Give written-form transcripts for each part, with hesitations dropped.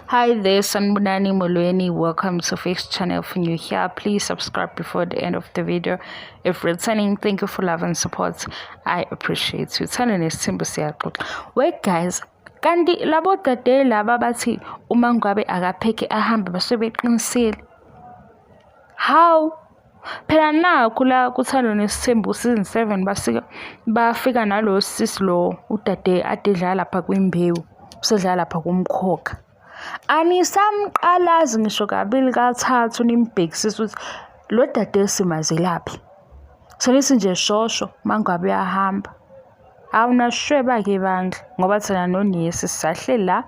Hi there, Sanbonani Molweni. Welcome to Face Channel. If you're here, please subscribe before the end of the video. If returning, thank you for love and support. I appreciate you. Turning is simple. Wait, guys. Kandi labo tate laba bathi uma ngabe akapheke ahambe basebeqinisile. How? Phela na kula kuthando nesithembu season 7 bafika nalo sisi lo udade adedla lapha kwimbewu. Usedla lapha kumkhokha. Anisamqalazi ngisho kabili kathathu nimbhekisisa ukuthi lo dade simazelaphi. Senithi nje shosho mangabe uyahamba. Awunashweba ke bandla ngoba thina nonesi sisahle la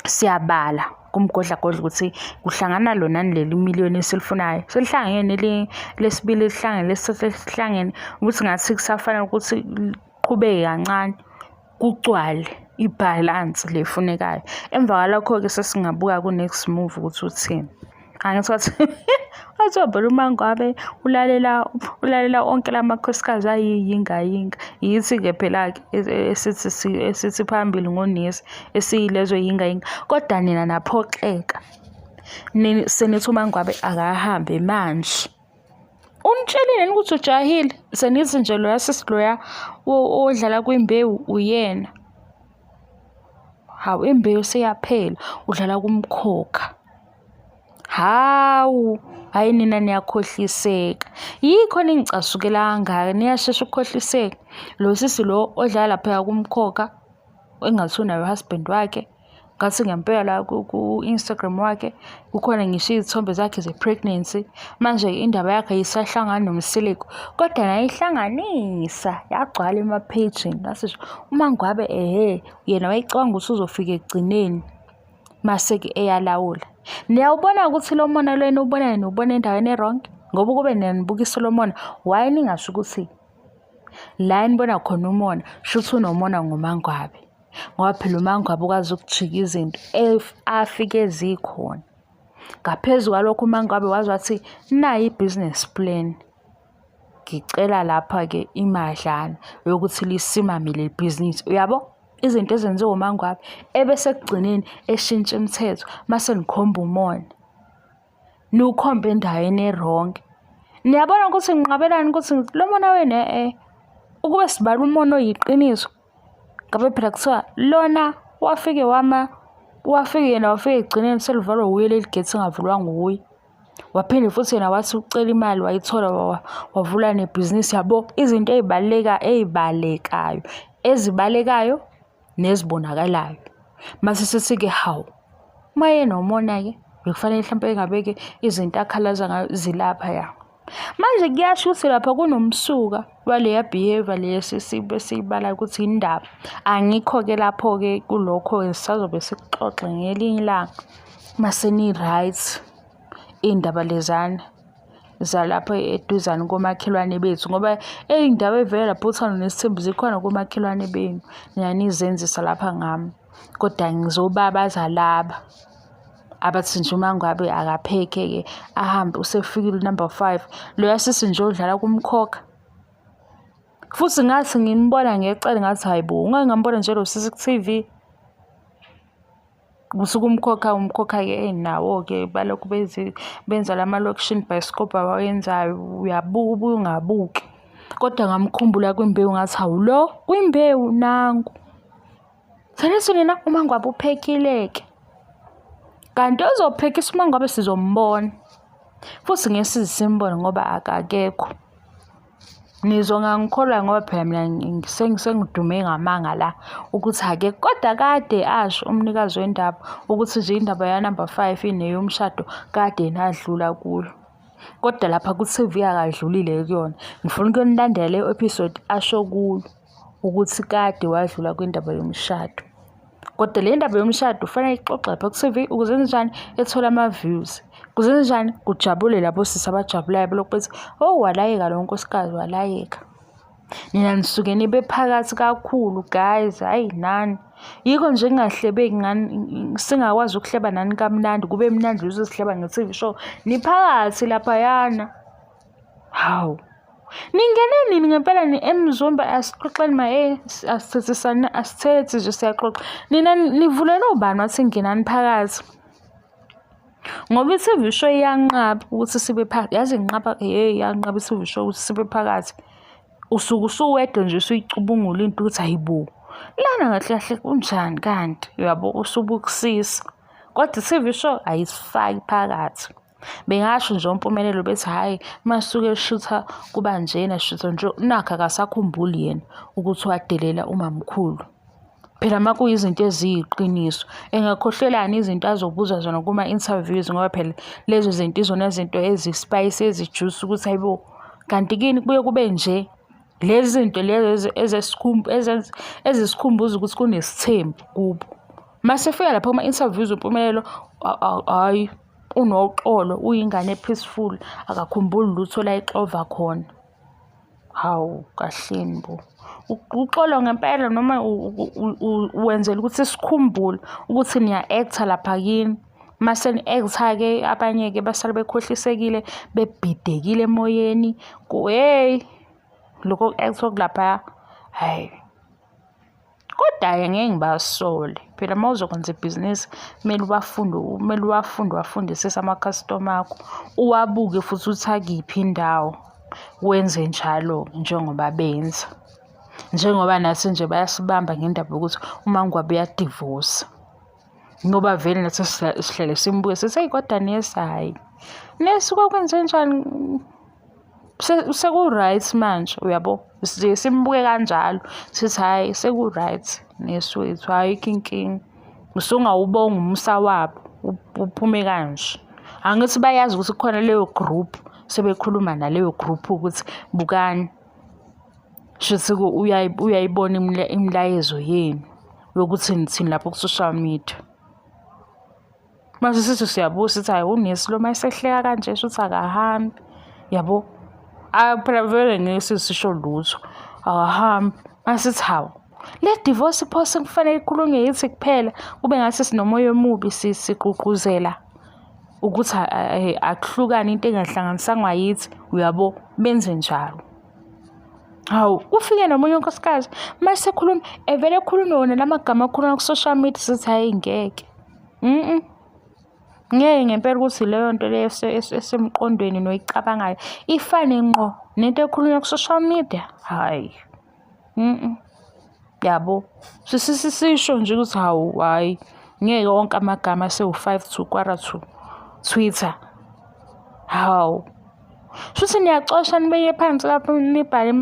siyabala kumgodlagodla ukuthi kuhlangana lona nileli miliyoni esilifunayo. Selihlangene lesibili lihlangene lesihlangen ukuthi ngathi kusafanele ukuthi qhubeke kancane kucwale ibalance lefunekayo. Emva kwalokho ke sesingabuka ku next move ukuthi uthini. Angithi wathi uma ngabe ulalela onke lamakhosikazi ayiyinga yithi ke phela esithi phambili ngonesi esiyilezo yinga kodwa nina naphoxeka senithi uma ngabe akahambe manje unitshelile ukuthi ujahile senithi nje lo yasisiloya odlala kwimbewu uyena. Hawu imbewu seyaphela udlala kumkhokha. Hawu hayi nina niyakhohliseka yikho ningicasukela kangaka niyashesha ukukhohliseka. Lo sisi lo odlala lapha kumkhokha engathi unayo husband wakhe ngathi ngempela la ku Instagram wakhe kukhona ngisho izithombe zakhe ze-pregnancy. Manje indaba yakhe ayisahlangani nomsileko kodwa nayihlanganisa yagcwala ema-page-ini nasisho uma ngabe yena wayicabanga ukuthi uzofika egcineni mase-ke eyalawula. Niyawubona ukuthi lo mona lwena ubona nobona endaweni wrong ngoba kube niyanibukisa lo mona why ningasho ukuthi la nibona khona umona shuthi unomona ngomangwabe ngoba phela umangwabe ukwazi ukujika izinto afike zikhona. Ngaphezulu kwalokho umangwabe wazi wathi nayi i-business plan. Ngicela lapha ke imadlana yokuthi lisimame le business uyabo izinto ezenziwa umangwabe ebese kugcineni eshintsha imithetho mase nikhomba umona niukhombe endaweni wrong. Niyabona ukuthi ngiqabelani ukuthi lo mona wena ukube sibala umona oyiqiniso ngabe phela kuthiwa lona wafike yena wafike egcineni selivalwa uye leli gate engavulwa nguye. Waphinde futhi yena wathi ucela imali wayithola wavula nebhizinisi yabo izinto ezibalekayo nezibonakalayo. Mase sithi ke hawu maye nomona ke bekufanele mhlawumbe engabeke izinto akhalaza ngayo zilapha ya. Manje kuyasho ukuthi lapha kunomsuka waleya behavior leyesisibe siyibala ukuthi indaba. Angikho ke lapho ke kulokho sisazobe sikuxoxe ngelinye ilanga mase ni right indaba lezana zalapha eduzane komakhelwane bethu ngoba indaba evela lapho uthando nesithembu zikhona komakhelwane benu niyanizenzisa lapha ngami kodwa ngizobabaza laba abathi nje uma ngabe akapheke ke ahambe usefikile number 5 lo yasisi nje odlala kumkhokha. Futhi ngathi ngimbona ngecela ngathi hayibo ungeke ngambona nje lo sisi ku TV kusuka umkhokha ke nawo ke balokhu benza lama location bioscope abayenzayo uyabuka ubuye ungabuki kodwa ngamkhumbula kwimbewu ngathi hawu lo kwimbewu nangu senithi nina uma ngabe uphekileke kanti ozophekisa uma ngabe sizombona futhi ngesizimbona ngoba akakekho. Nizongangikholwa ngoba phela mina sengidume ngamanga la ukuthi ake kodwa kade asho umnikazi wendaba ukuthi nje indaba ya number 5 ineyomshado kade nadlula kulo kodwa lapha ku TV akadlulile kuyona. Ngifuna ukunilandela le episode asho kulo ukuthi kade wadlula kwindaba yomshado kodwa le ndaba yomshado ufanele ixoxe lapha ku TV ukuze njani ethola ama views kuze njani kujabule labo sisi abajabulayo lokho bethi walayeka lo nkosikazi walayeka. Nina nisuke nibe phakathi kakhulu guys hayi nani yikho nje ngingahlebeki ngani singakwazi ukuhleba nani kamnandi kube mnandi uzosihleba nge TV show niphakathi lapha yana. Hawu Ningene nini ngempela emzumba asixoxeni asithethi nje siyaxoxa. Nina nivulele ubani wathi ngenani phakathi? Ngoba i-TV show iyanqaba ukuthi sibe phakathi. Yazi inqaba iyanqaba i-TV show ukuthi sibe phakathi. Usuke usuwedwa nje usuyicubungula into ukuthi hayibo. Lana kahle kahle kunjani kanti? Uyabo usubukusisa. Kodwa i-TV show ayisifaki phakathi. Bengasho nje uMpumelelo bethi hhayi masuke shutha kuba njena shutha nje nakho akasakhumbuli yena ukuthi wadelela umamkhulu. Phela uma kuyizinto eziyiqiniso engakhohlelani izinto azobuza zona kuma-interviews ngoba phela lezo zinto izona zinto ezispice ezijuice ukuthi hayibo kanti kini kubuye kube nje lezi zinto lezo ezisikhumbuza ukuthi kunesithembu kubo. Mase fika lapha kuma-interviews uMpumelelo hayi unoxolo uyingane peaceful akakhumbuli lutho la exova khona. Hawu kahleni bo. Uxolo ngempela noma wenzela ukuthi sikhumbule ukuthi niya-acta lapha kini. Mase ni-acta-ke abanye-ke basale bekhohlisekile bebhidekile emoyeni. Lokho ku-acta okulaphaya hhayi. Kodwa-ke ngeke ngibasole. Phela uma uzokwenza ibhizinisi kumele wafundisise amakhastoma akho. Uwabuke futhi ukuthi akiphi indawo. Wenze njalo njengoba benza. Njengoba nathi nje bayasibamba ngendaba yokuthi uMaNgwabi uyadivosa. Ngoba vele nathi sihlele simbuke sithi hey kodwa Nesi hhayi. Nesi kwakwenze njani? Seku-right manje uyabo. Size simbuke kanjalo sithi hhayi seku-right Nesi wethu ayikho inkinga. Usungawubonga umusa wabo uphume kanje. Angithi bayazi ukuthi kukhona leyo group sebekhuluma naleyo group ukuthi bukani. Shuthi uyayibona imilayezo yenu yokuthi nithini lapho ku-social media. Mase sithi siyabuza sithi hayi uNesi lo mayesehleka kanje shuthi akahambi. Yabo. Phela vele ngeke sisho lutho. Akahambi. Masithi hawu. Le divorce post kufanele ikhulunywe yithi kuphela kube ngathi sinomoya omubi sigqugquzela ukuthi akuhlukane into engahlanganisangwa yithi uyabo benze njalo. Hawu ufike nomunye unkosikazi mase ekhuluma evele ekhulume wona lamagama akhuluma ku-social media sithi hayi ngeke. Ngeke ngempela ukuthi leyo nto leyo esemqondweni noyicabangayo ifane ngqo nento ekhulunywa ku-social media. Hayi. Yabo. Sisisho nje ukuthi hawu hayi ngeke wonke amagama asewu-5 kwara 2 Twitter. Hawu. Shuthi niyacosha nibeke phansi lapho nibhale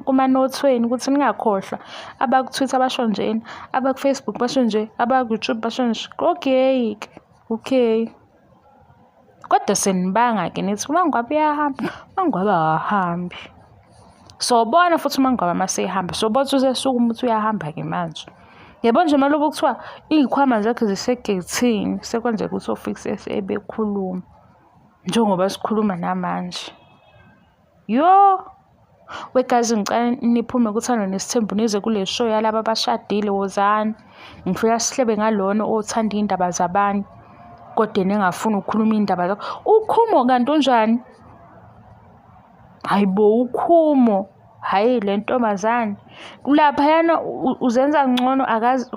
kuma-notes wenu ukuthi ningakhohlwa abaku-Twitter basho njena, abaku-Facebook basho nje, abaku-YouTube basho nje. Okay. Kodwa senibanga-ke nithi uMaNgwabi uyahamba. uMaNgwabi akahambi. Sobona futhi uMaNgwabi mase ehamba. Sobona usesukuma ukuthi uyahamba-ke manje. Yebo nje maloku kuthiwa iy'khwama zakhe zisegethini sekwenzeka ukuthi ofix ebekhuluma. Njengoba sikhuluma namanje. Wegazi ngicela niphume kuthanda nesithembu nize kule show yalaba abashadile wozani. Ngifika sihlebe ngalona othanda iy'ndaba zabanye. Kodwa ningafuni ukukhuluma iy'ndaba zakho. Ukhumo kanti unjani? Hayibo ukhumo. Hayi le ntombazane. Laphayana uzenza ngcono akazi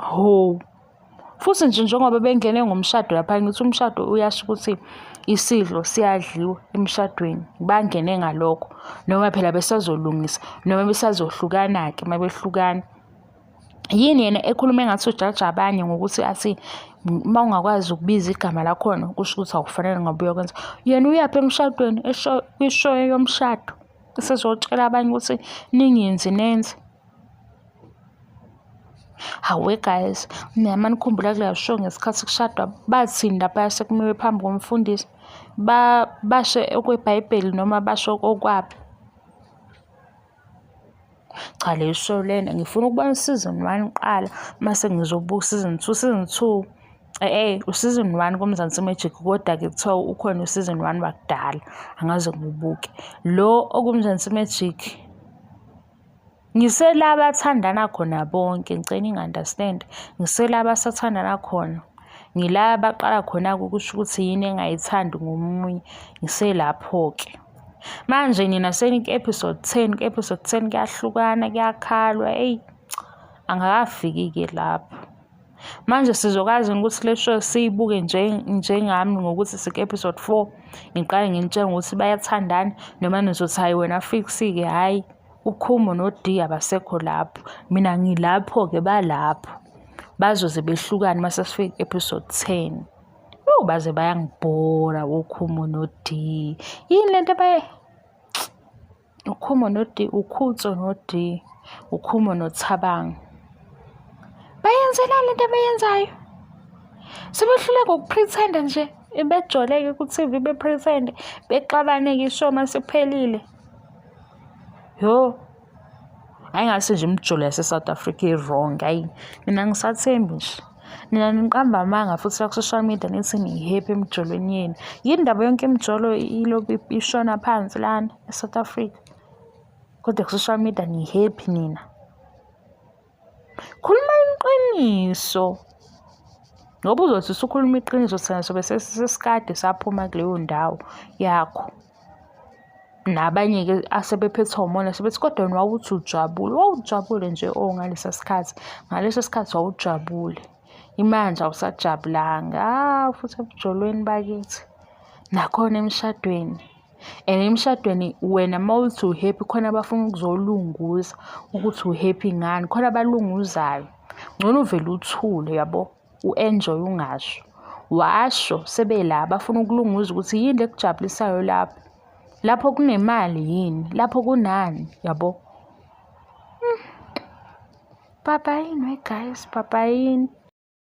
Futhi nje njengoba bengene ngomshado lapha ngithi umshado uyasho ukuthi isidlo siyadliwa emshadweni. Bangene ngalokho noma phela besazolungisa noma besazohlukana-ke mabehlukana. Yini yena ekhulume ngathi ujaja abanye ngokuthi athi uma ungakwazi ukubiza igama lakhona kusho ukuthi akufanele ngabe uyokwenza. Yena uyaphi emshadweni kwishow yomshado. Esezotshela abanye ukuthi ningenzi nenze. Hawe guys, niyama nikhumbula kule show ngesikhathi kushadwa bathini lapha sekumiwe phambi komfundisi. Basho okweBhayibheli noma basho okwaphi. Cha le show lena ngifuna ukubona season 1 qala mase ngizobuka season 2. Season 2 useason 1 kuMzansi Magic kodwa-ke kuthiwa ukhona useason 1 wakudala angaze ngibuke. Lo okumzansi Magic ngiselaba athandana khona bonke ngicela ningi-understand. Ngiselaba asathandana khona. Ngilaba baqala khona ukusho ukuthi yini engayithandi ngomunye. Ngiselapho-ke. Manje nina seniku-episode 10, ku-episode 10 kuyahlukana, kuyakhalwa, eyi angakafiki-ke lapho. Manje sizokwazi ukuthi le show siyibuke njengami ngokuthi siku-episode 4 ngiqale ngintshele ukuthi bayathandana, noma nizothi hayi wena Fiksi-ke hhayi uKhumo no-D abasekho lapho, mina ngilapho-ke balapho bazoze behlukane mase sifika ku-episode 10. Baze bayangibhora uKhumo no-D. Yini lento uKhumo no-D, uKhutso no-D, uKhumo noThabang. Bayenzelani lento abayenzayo? Sebehluleka ukupretenda nje, bejoleke ku-TV bepretende, bexabaneke ishow masiphelile. Yo, ayingase nje imijolo yase-South Africa i-wrong, hayi mina ngisathembi nje. Nina niqamba amanga futhi la ku-social media nithi ni-happy emijolweni yenu. Yini ndaba yonke imijolo ilobe ishona phansi lana e-South Africa? Kodwa ku-social media ni-happy nina. Khuluma iqiniso. Ngoba uzothi usukhuluma iqiniso thina sobe sesikade saphuma kuleyo ndawo yakho. Nabanye-ke asebephethe umona sebethi kodwa wena wawuthi ujabule. Wawujabule nje ngalesa sikhathi. Ngaleso sikhathi wawujabule. Imanje awusajabulanga. Futhi ebujolweni bakithi. Nakhona emshadweni. And emshadweni wena mawuthi u-happy khona abafuna ukuzolunguza ukuthi u-happy ngani. Khona abalunguzayo. Ngcono uvele uthule yabo. U-enjoy ungasho. Washo sebela bafuna ukulunguza ukuthi yini lekujabulisayo lapho. Lapho kunemali yini? Lapho kunani yabo? Bye bye guys. Bye bye.